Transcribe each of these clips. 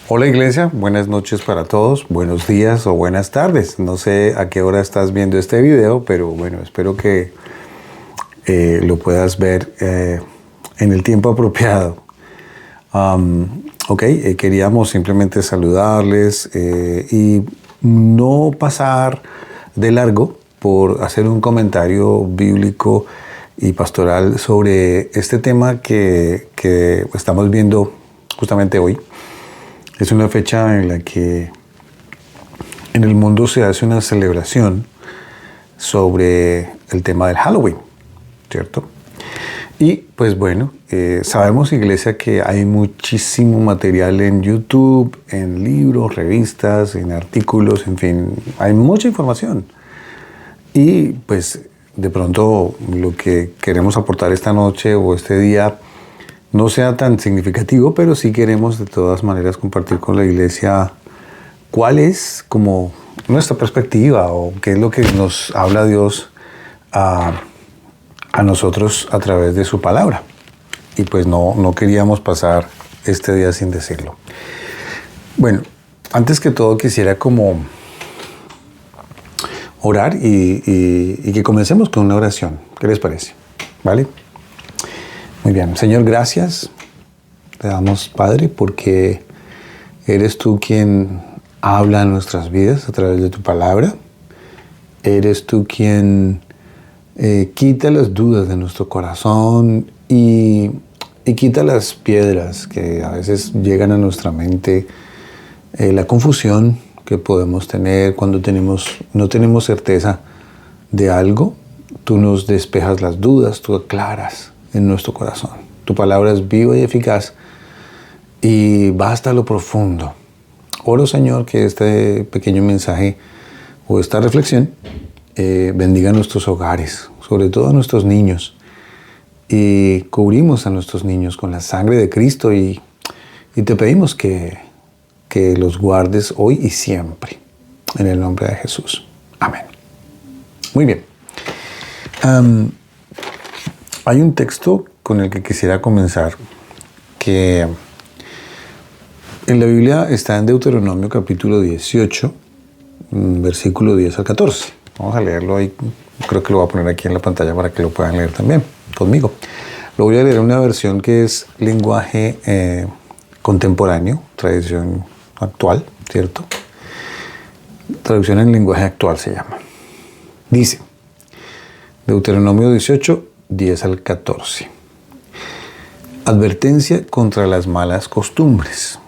Hola iglesia, buenas noches para todos, buenos días o buenas tardes. No sé a qué hora estás viendo este video, pero bueno, espero que lo puedas ver en el tiempo apropiado. Queríamos simplemente saludarles y no pasar de largo por hacer un comentario bíblico y pastoral sobre este tema que estamos viendo justamente hoy. Es una fecha en la que en el mundo se hace una celebración sobre el tema del Halloween, ¿cierto? Y pues bueno, sabemos, iglesia, que hay muchísimo material en YouTube, en libros, revistas, en artículos, en fin, hay mucha información. Y pues de pronto lo que queremos aportar esta noche o este día no sea tan significativo, pero sí queremos de todas maneras compartir con la iglesia cuál es como nuestra perspectiva o qué es lo que nos habla Dios a nosotros a través de su palabra. Y pues no queríamos pasar este día sin decirlo. Bueno, antes que todo quisiera como orar y que comencemos con una oración. ¿Qué les parece? ¿Vale? Muy bien. Señor, gracias. Te damos, Padre, porque eres tú quien habla en nuestras vidas a través de tu palabra. Eres tú quien quita las dudas de nuestro corazón y quita las piedras que a veces llegan a nuestra mente, la confusión que podemos tener cuando no tenemos certeza de algo. Tú nos despejas las dudas, tú aclaras en nuestro corazón. Tu palabra es viva y eficaz y va hasta lo profundo. Oro, Señor, que este pequeño mensaje o esta reflexión bendiga nuestros hogares, sobre todo a nuestros niños, y cubrimos a nuestros niños con la sangre de Cristo y te pedimos que los guardes hoy y siempre, en el nombre de Jesús. Amén. Muy bien. Hay un texto con el que quisiera comenzar que en la Biblia está en Deuteronomio capítulo 18, versículo 10 al 14. Vamos a leerlo ahí. Creo que lo voy a poner aquí en la pantalla para que lo puedan leer también conmigo. Lo voy a leer en una versión que es lenguaje contemporáneo, tradición actual, ¿cierto? Traducción en lenguaje actual se llama. Dice, Deuteronomio 18, 10 al 14. Advertencia contra las malas costumbres.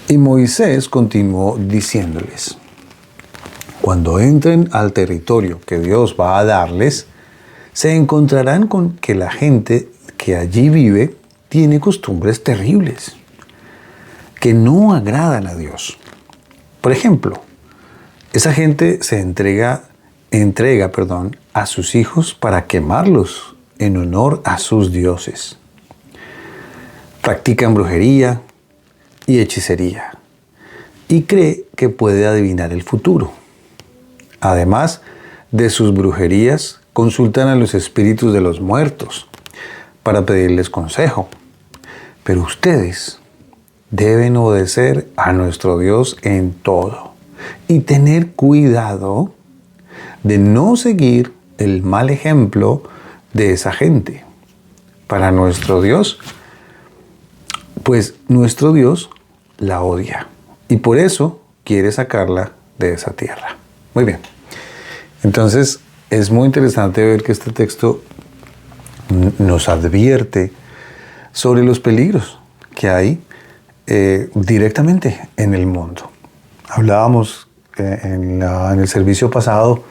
Y Moisés continuó diciéndoles, cuando entren al territorio que Dios va a darles, se encontrarán con que la gente que allí vive tiene costumbres terribles, que no agradan a Dios. Por ejemplo, esa gente se entrega a sus hijos para quemarlos en honor a sus dioses. Practican brujería y hechicería y cree que puede adivinar el futuro. Además de sus brujerías, consultan a los espíritus de los muertos para pedirles consejo. Pero ustedes deben obedecer a nuestro Dios en todo y tener cuidado de no seguir el mal ejemplo de esa gente. Para nuestro Dios, pues nuestro Dios la odia y por eso quiere sacarla de esa tierra. Muy bien. Entonces, es muy interesante ver que este texto nos advierte sobre los peligros que hay directamente en el mundo. Hablábamos en el servicio pasado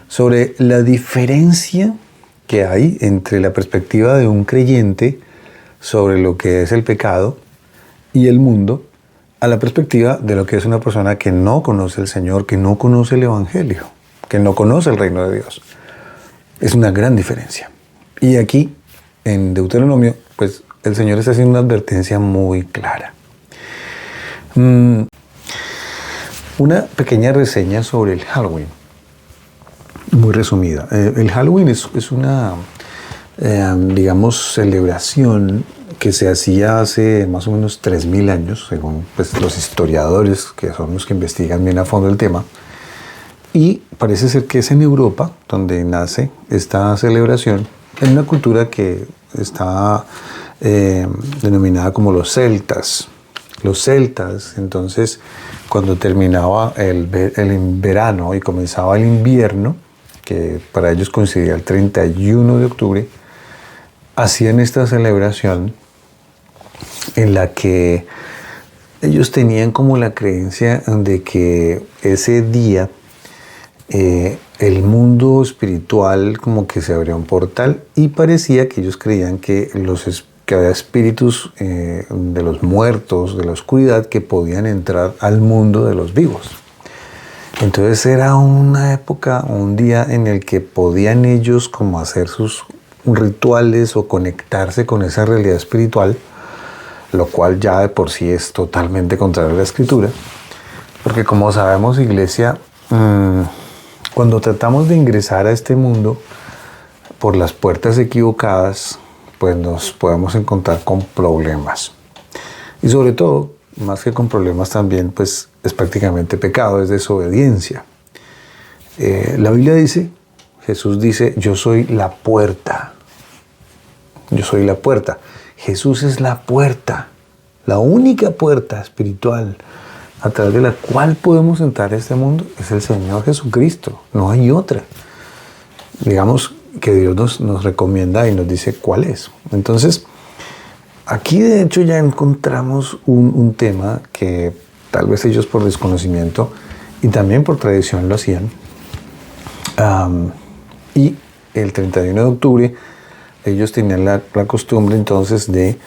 sobre la diferencia que hay entre la perspectiva de un creyente sobre lo que es el pecado y el mundo, a la perspectiva de lo que es una persona que no conoce al Señor, que no conoce el Evangelio, que no conoce el reino de Dios. Es una gran diferencia. Y aquí, en Deuteronomio, pues el Señor está haciendo una advertencia muy clara. Una pequeña reseña sobre el Halloween, muy resumida. El Halloween es una digamos, celebración que se hacía hace más o menos 3000 años, según pues, los historiadores, que son los que investigan bien a fondo el tema. Y parece ser que es en Europa donde nace esta celebración, en una cultura que está denominada como los celtas. Los celtas, entonces, cuando terminaba el verano y comenzaba el invierno, que para ellos coincidía el 31 de octubre, hacían esta celebración en la que ellos tenían como la creencia de que ese día el mundo espiritual como que se abría un portal y parecía que ellos creían que había espíritus de los muertos, de la oscuridad, que podían entrar al mundo de los vivos. Entonces era una época, un día en el que podían ellos como hacer sus rituales o conectarse con esa realidad espiritual, lo cual ya de por sí es totalmente contrario a la Escritura, porque como sabemos, Iglesia, cuando tratamos de ingresar a este mundo por las puertas equivocadas, pues nos podemos encontrar con problemas. Y sobre todo, más que con problemas también, pues es prácticamente pecado, es desobediencia. La Biblia dice, Jesús dice, yo soy la puerta. Yo soy la puerta. Jesús es la puerta, la única puerta espiritual a través de la cual podemos entrar a este mundo es el Señor Jesucristo. No hay otra. Digamos que Dios nos recomienda y nos dice cuál es. Entonces, aquí de hecho ya encontramos un tema que tal vez ellos por desconocimiento y también por tradición lo hacían. Y el 31 de octubre ellos tenían la costumbre entonces de,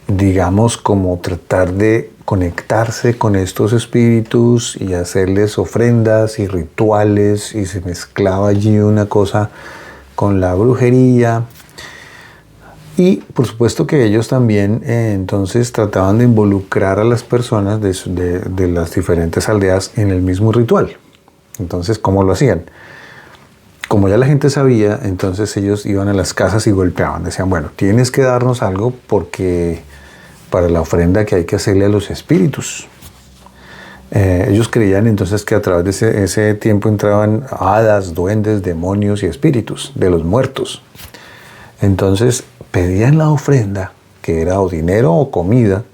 digamos, como tratar de conectarse con estos espíritus y hacerles ofrendas y rituales, y se mezclaba allí una cosa con la brujería. Y por supuesto que ellos también entonces trataban de involucrar a las personas de las diferentes aldeas en el mismo ritual. Entonces, ¿cómo lo hacían? Como ya la gente sabía, entonces ellos iban a las casas y golpeaban. Decían, bueno, tienes que darnos algo porque para la ofrenda que hay que hacerle a los espíritus. Ellos creían entonces que a través de ese tiempo entraban hadas, duendes, demonios y espíritus de los muertos. Entonces pedían la ofrenda, que era o dinero o comida,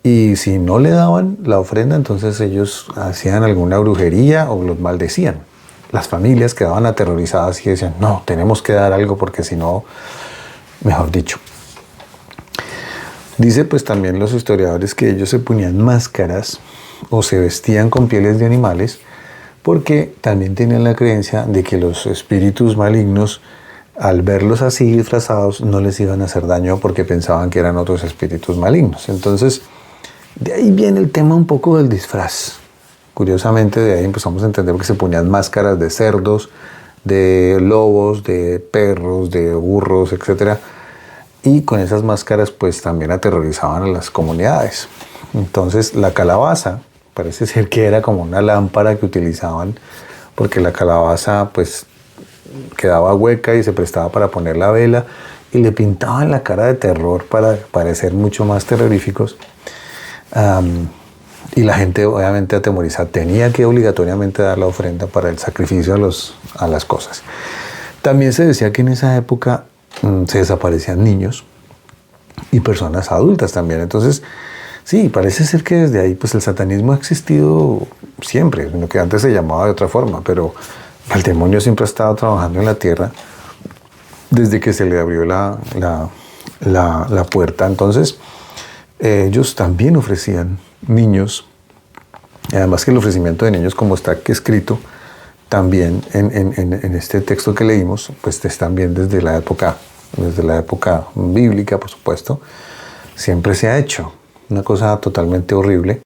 y si no le daban la ofrenda, entonces ellos hacían alguna brujería o los maldecían. Las familias quedaban aterrorizadas y decían, no, tenemos que dar algo porque si no, mejor dicho. Dice pues también los historiadores que ellos se ponían máscaras o se vestían con pieles de animales porque también tenían la creencia de que los espíritus malignos, al verlos así disfrazados, no les iban a hacer daño porque pensaban que eran otros espíritus malignos. Entonces, de ahí viene el tema un poco del disfraz. Curiosamente, de ahí empezamos a entender que se ponían máscaras de cerdos, de lobos, de perros, de burros, etc. Y con esas máscaras pues también aterrorizaban a las comunidades. Entonces la calabaza, parece ser que era como una lámpara que utilizaban porque la calabaza pues quedaba hueca y se prestaba para poner la vela y le pintaban la cara de terror para parecer mucho más terroríficos. Y la gente obviamente atemorizada tenía que obligatoriamente dar la ofrenda para el sacrificio a las cosas. También se decía que en esa época se desaparecían niños y personas adultas también. Entonces, sí, parece ser que desde ahí pues el satanismo ha existido siempre, lo que antes se llamaba de otra forma, pero el demonio siempre ha estado trabajando en la tierra desde que se le abrió la puerta. Entonces, ellos también ofrecían niños, y además que el ofrecimiento de niños, como está aquí escrito también en este texto que leímos, pues es también desde la época bíblica, por supuesto, siempre se ha hecho una cosa totalmente horrible.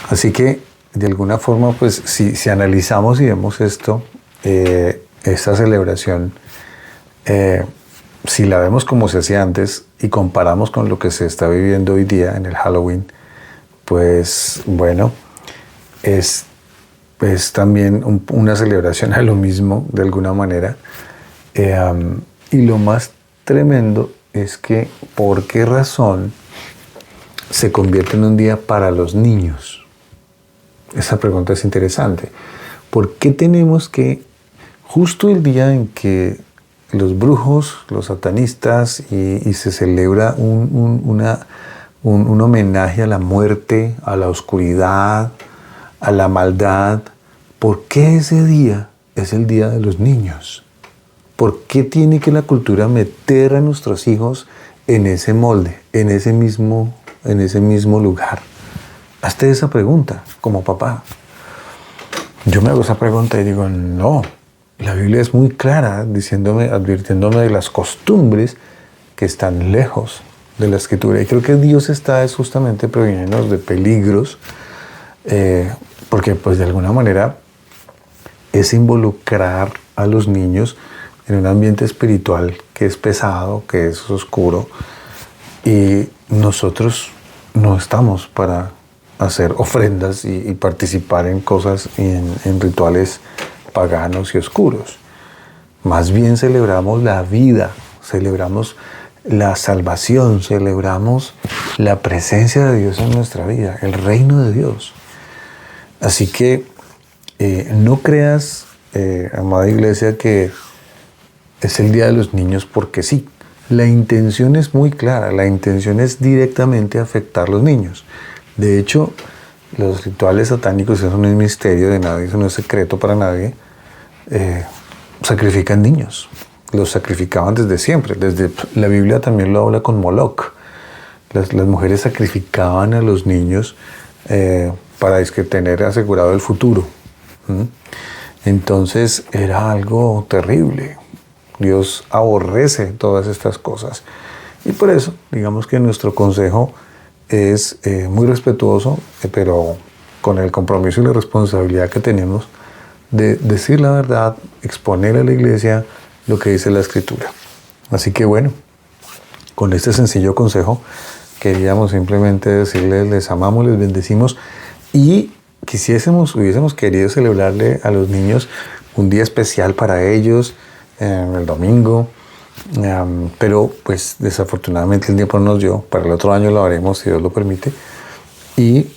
Así que, de alguna forma, pues si analizamos y vemos esto, esta celebración, si la vemos como se hacía antes y comparamos con lo que se está viviendo hoy día en el Halloween, pues bueno, es también una celebración a lo mismo, de alguna manera. Y lo más tremendo es que, ¿por qué razón se convierte en un día para los niños? Esa pregunta es interesante. ¿Por qué tenemos que, justo el día en que los brujos, los satanistas, y se celebra un homenaje a la muerte, a la oscuridad, a la maldad, ¿por qué ese día es el día de los niños? ¿Por qué tiene que la cultura meter a nuestros hijos en ese molde, en ese mismo lugar? Hazte esa pregunta como papá. Yo me hago esa pregunta y digo, no, la Biblia es muy clara, advirtiéndome de las costumbres que están lejos de la Escritura. Y creo que Dios está justamente previniéndonos de peligros, porque pues de alguna manera es involucrar a los niños en un ambiente espiritual que es pesado, que es oscuro, y nosotros no estamos para hacer ofrendas y participar en cosas y en rituales paganos y oscuros. Más bien celebramos la vida, celebramos la salvación, celebramos la presencia de Dios en nuestra vida, el reino de Dios. Así que no creas, amada iglesia, que es el Día de los Niños porque sí. La intención es muy clara, la intención es directamente afectar a los niños. De hecho, los rituales satánicos, eso no es misterio de nadie, eso no es secreto para nadie, sacrifican niños. Los sacrificaban desde siempre. Desde la Biblia también lo habla con Moloch. Las mujeres sacrificaban a los niños para tener asegurado el futuro. Entonces era algo terrible. Dios aborrece todas estas cosas. Y por eso, digamos que nuestro consejo es muy respetuoso, pero con el compromiso y la responsabilidad que tenemos de decir la verdad, exponer a la iglesia lo que dice la Escritura. Así que bueno, con este sencillo consejo queríamos simplemente decirles, les amamos, les bendecimos y hubiésemos querido celebrarle a los niños un día especial para ellos, el domingo, pero pues desafortunadamente el tiempo no nos dio. Para el otro año lo haremos si Dios lo permite y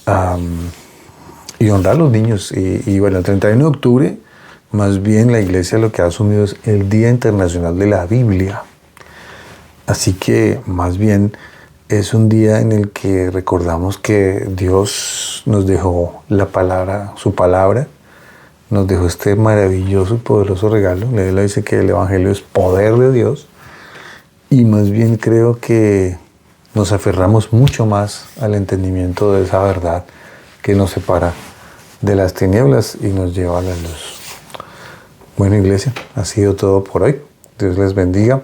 honrar a los niños y bueno, el 31 de octubre más bien la iglesia lo que ha asumido es el Día Internacional de la Biblia, así que más bien es un día en el que recordamos que Dios nos dejó la palabra, su palabra, nos dejó este maravilloso y poderoso regalo. La Biblia dice que el Evangelio es poder de Dios y más bien creo que nos aferramos mucho más al entendimiento de esa verdad que nos separa de las tinieblas y nos lleva a la luz. Bueno, iglesia, ha sido todo por hoy. Dios les bendiga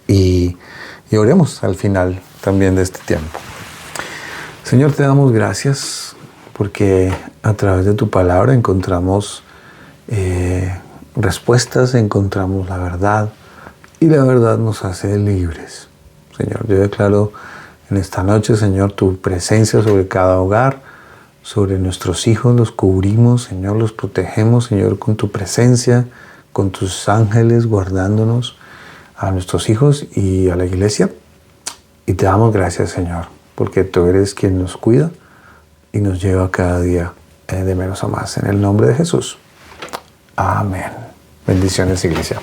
y oremos al final también de este tiempo. Señor, te damos gracias porque a través de tu palabra encontramos respuestas, encontramos la verdad y la verdad nos hace libres. Señor, yo declaro en esta noche, Señor, tu presencia sobre cada hogar, sobre nuestros hijos, los cubrimos, Señor, los protegemos, Señor, con tu presencia, con tus ángeles guardándonos a nuestros hijos y a la iglesia. Y te damos gracias, Señor, porque tú eres quien nos cuida y nos lleva cada día de menos a más. En el nombre de Jesús. Amén. Bendiciones, iglesia.